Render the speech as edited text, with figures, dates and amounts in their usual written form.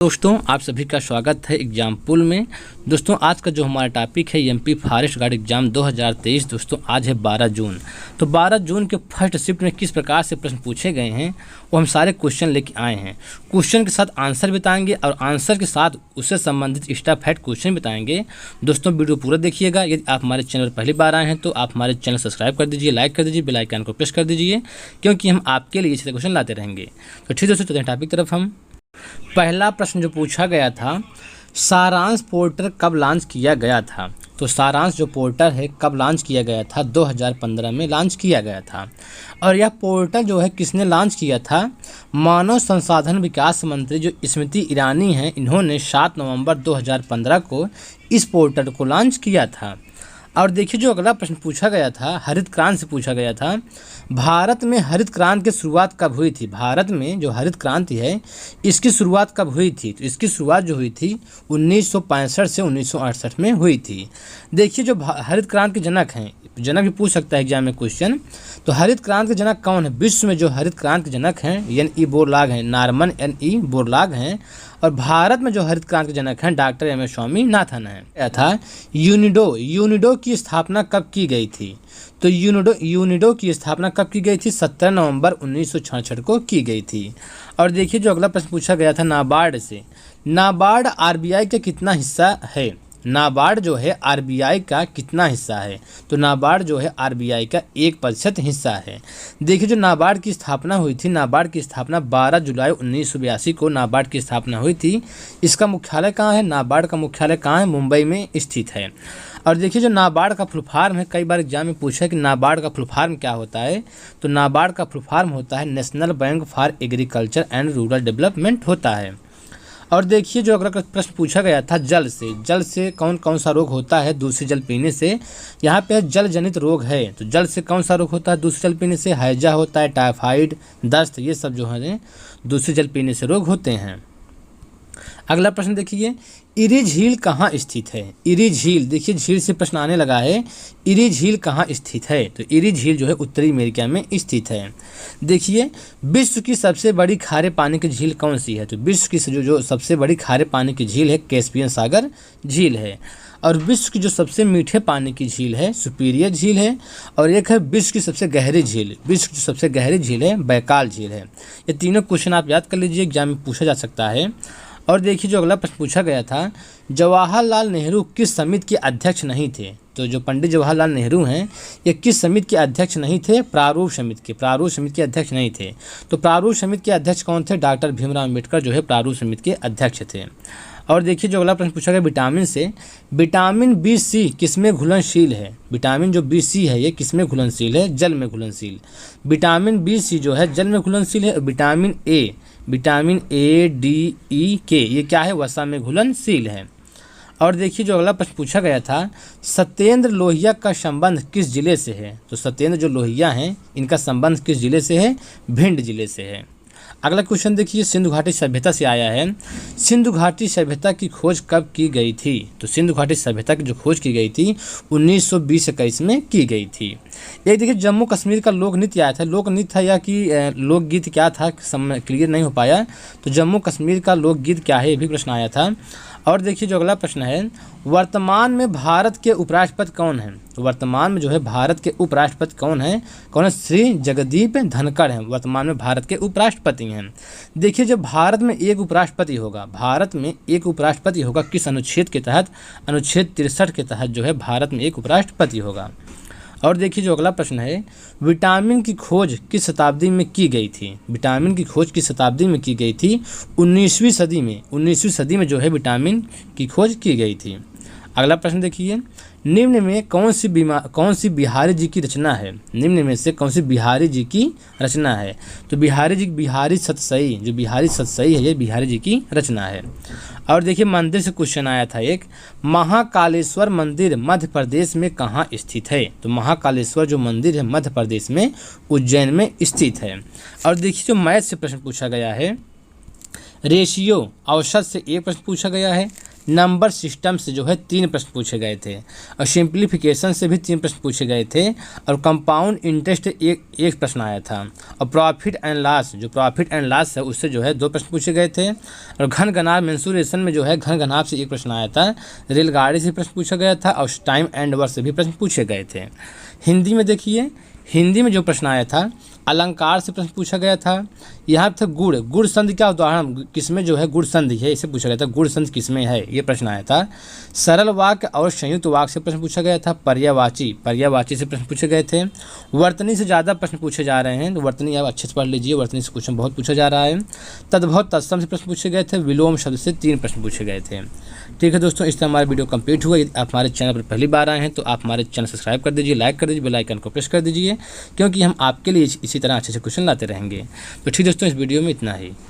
दोस्तों आप सभी का स्वागत है एग्जाम पुल में। दोस्तों आज का जो हमारा टॉपिक है एमपी फॉरेस्ट गार्ड एग्जाम 2023। दोस्तों आज है 12 जून। तो 12 जून के फर्स्ट शिफ्ट में किस प्रकार से प्रश्न पूछे गए हैं वो हम सारे क्वेश्चन लेके आए हैं। क्वेश्चन के साथ आंसर बताएंगे और आंसर के साथ उससे संबंधित एक्स्ट्रा फैक्ट क्वेश्चन बताएंगे। दोस्तों वीडियो पूरा देखिएगा। यदि आप हमारे चैनल पर पहली बार आए हैं तो आप हमारे चैनल सब्सक्राइब कर दीजिए, लाइक कर दीजिए, बेल आइकन को प्रेस कर दीजिए, क्योंकि हम आपके लिए ऐसे क्वेश्चन लाते रहेंगे। तो ठीक दोस्तों चलते हैं टॉपिक तरफ। हम पहला प्रश्न जो पूछा गया था, सारांश पोर्टल कब लॉन्च किया गया था। तो सारांश जो पोर्टल है कब लॉन्च किया गया था, 2015 में लॉन्च किया गया था। और यह पोर्टल जो है किसने लॉन्च किया था, मानव संसाधन विकास मंत्री जो स्मृति ईरानी हैं, इन्होंने 7 नवंबर 2015 को इस पोर्टल को लॉन्च किया था। और देखिए जो अगला प्रश्न पूछा गया था, हरित क्रांति से पूछा गया था, भारत में हरित क्रांति की शुरुआत कब हुई थी। भारत में जो हरित क्रांति है इसकी शुरुआत कब हुई थी। तो इसकी शुरुआत जो हुई थी 1965 से 1968 में हुई थी। देखिए जो हरित क्रांति के जनक हैं, जनक भी पूछ सकता है एग्जाम में क्वेश्चन। तो हरित क्रांति के जनक कौन है, विश्व में जो हरित क्रांति के जनक हैं एन.ई. बोरलाग हैं, नॉर्मन एन.ई. बोरलाग हैं। और भारत में जो हरित क्रांति के जनक हैं डॉक्टर एम.एस. स्वामीनाथन है। था यूनिडो की स्थापना कब की गई थी। तो यूनिडो की स्थापना कब की गई थी, 17 नवंबर 1966 को की गई थी। और देखिए जो अगला प्रश्न पूछा गया था नाबार्ड से, नाबार्ड आरबीआई का कितना हिस्सा है। नाबार्ड जो है आरबीआई का कितना हिस्सा है। तो नाबार्ड जो है आरबीआई का 1% हिस्सा है। देखिए जो नाबार्ड की स्थापना हुई थी, नाबार्ड की स्थापना 12 जुलाई 1982 को नाबार्ड की स्थापना हुई थी। इसका मुख्यालय कहाँ है, नाबार्ड का मुख्यालय कहाँ है, मुंबई में स्थित है। और देखिए जो नाबार्ड का फुल फॉर्म है, कई बार एग्जाम में पूछा है कि नाबार्ड का फुल फॉर्म क्या होता है। तो नाबार्ड का फुल फॉर्म होता है national bank for agriculture and rural development होता है। और देखिए जो अगला प्रश्न पूछा गया था, जल से कौन कौन सा रोग होता है दूषित जल पीने से। यहाँ पे जल जनित रोग है, तो जल से कौन सा रोग होता है दूषित जल पीने से, हैजा होता है, टाइफाइड, दस्त, ये सब जो है दूषित जल पीने से रोग होते हैं। अगला प्रश्न देखिए, इरी झील कहाँ स्थित है। इरी झील, देखिए झील से प्रश्न आने लगा है, इरी झील कहाँ स्थित है। तो इरी झील जो है उत्तरी अमेरिका में स्थित है। देखिए विश्व की सबसे बड़ी खारे पानी की झील कौन सी है। तो विश्व की जो सबसे बड़ी खारे पानी की झील है कैस्पियन सागर झील है। और विश्व की जो सबसे मीठे पानी की झील है सुपीरियर झील है। और एक है विश्व की सबसे गहरी झील, विश्व की सबसे गहरी झील है बैकाल झील है। ये तीनों क्वेश्चन आप याद कर लीजिए, एग्जाम में पूछा जा सकता है। और देखिए जो अगला प्रश्न पूछा गया था, जवाहरलाल नेहरू किस समिति के अध्यक्ष नहीं थे। तो जो पंडित जवाहरलाल नेहरू हैं ये किस समिति के अध्यक्ष नहीं थे, प्रारूप समिति के अध्यक्ष नहीं थे। तो प्रारूप समिति के अध्यक्ष कौन थे, डॉक्टर भीमराव अम्बेडकर जो है प्रारूप समिति के अध्यक्ष थे। और देखिए जो अगला प्रश्न पूछा गया विटामिन से, विटामिन बी.सी. किसमें घुलनशील है। विटामिन जो बी.सी. है ये किसमें घुलनशील है, जल में घुलनशील। Vitamin BC. जो है जल में घुलनशील है। विटामिन ए, डी, ई, के ये क्या है, वसा में घुलनशील है। और देखिए जो अगला प्रश्न पूछा गया था, सत्येंद्र लोहिया का संबंध किस जिले से है। तो सत्येंद्र जो लोहिया हैं इनका संबंध किस जिले से है, भिंड जिले से है। अगला क्वेश्चन देखिए, सिंधु घाटी सभ्यता से आया है, सिंधु घाटी सभ्यता की खोज कब की गई थी। तो सिंधु घाटी सभ्यता की जो खोज की गई थी 1920-21 में की गई थी। एक देखिए जम्मू कश्मीर का लोक नृत्य आया था, लोक नृत्य था या कि लोकगीत क्या था, क्लियर नहीं हो पाया। तो जम्मू कश्मीर का लोकगीत क्या है ये भी प्रश्न आया था। और देखिए जो अगला प्रश्न है, वर्तमान में भारत के उपराष्ट्रपति कौन हैं। तो वर्तमान में जो है भारत के उपराष्ट्रपति कौन है, श्री जगदीप धनखड़ हैं, वर्तमान में भारत के उपराष्ट्रपति हैं। देखिए जब भारत में एक उपराष्ट्रपति होगा, किस अनुच्छेद के तहत, अनुच्छेद 63 के तहत जो है भारत में एक उपराष्ट्रपति होगा। और देखिए जो अगला प्रश्न है, विटामिन की खोज किस शताब्दी में की गई थी। विटामिन की खोज किस शताब्दी में की गई थी, 19वीं सदी में। 19वीं सदी में जो है विटामिन की खोज की गई थी। अगला प्रश्न देखिए, निम्न में कौन सी बिहारी जी की रचना है। निम्न में से कौन सी बिहारी जी की रचना है। तो बिहारी सतसई है, ये बिहारी जी की रचना है। और देखिए मंदिर से क्वेश्चन आया था एक, महाकालेश्वर मंदिर मध्य प्रदेश में कहाँ स्थित है। तो महाकालेश्वर जो मंदिर है मध्य प्रदेश में उज्जैन में स्थित है। और देखिए जो मैथ से प्रश्न पूछा गया है, रेशियो औसत से एक प्रश्न पूछा गया है, नंबर सिस्टम से जो है 3 प्रश्न पूछे गए थे, और सिंप्लीफिकेशन से भी 3 प्रश्न पूछे गए थे, और कंपाउंड इंटरेस्ट एक प्रश्न आया था, और प्रॉफिट एंड लॉस जो प्रॉफिट एंड लॉस है उससे जो है 2 प्रश्न पूछे गए थे, और घन घनाभ मेंसुरेशन में जो है घन घनाभ से 1 प्रश्न आया था, रेलगाड़ी से प्रश्न पूछा गया था, और टाइम एंड वर्क से भी प्रश्न पूछे गए थे। हिंदी में देखिए, हिंदी में जो प्रश्न आया था अलंकार से प्रश्न पूछा गया था। यहाँ था गुड़ संधि का उदाहरण किसमें जो है गुड़ संधि है, इसे पूछा गया था, गुड़ संधि किसमें है, ये प्रश्न आया था। सरल वाक्य और संयुक्त वाक्य से प्रश्न पूछा गया था। पर्यायवाची से प्रश्न पूछे गए थे। वर्तनी से ज़्यादा प्रश्न पूछे जा रहे हैं, तो वर्तनी आप अच्छे से पढ़ लीजिए, वर्तनी से क्वेश्चन बहुत पूछा जा रहा है। तद्भव तत्सम से प्रश्न पूछे गए थे। विलोम शब्द से 3 प्रश्न पूछे गए थे। ठीक है दोस्तों, इस तरह हमारा वीडियो कंप्लीट हुआ। यदि आप हमारे चैनल पर पहली बार आए हैं तो आप हमारे चैनल सब्सक्राइब कर दीजिए, लाइक कर दीजिए, बेल आइकन को प्रेस कर दीजिए, क्योंकि हम आपके लिए इसी तरह अच्छे से क्वेश्चन लाते रहेंगे। तो ठीक दोस्तों, इस वीडियो में इतना ही।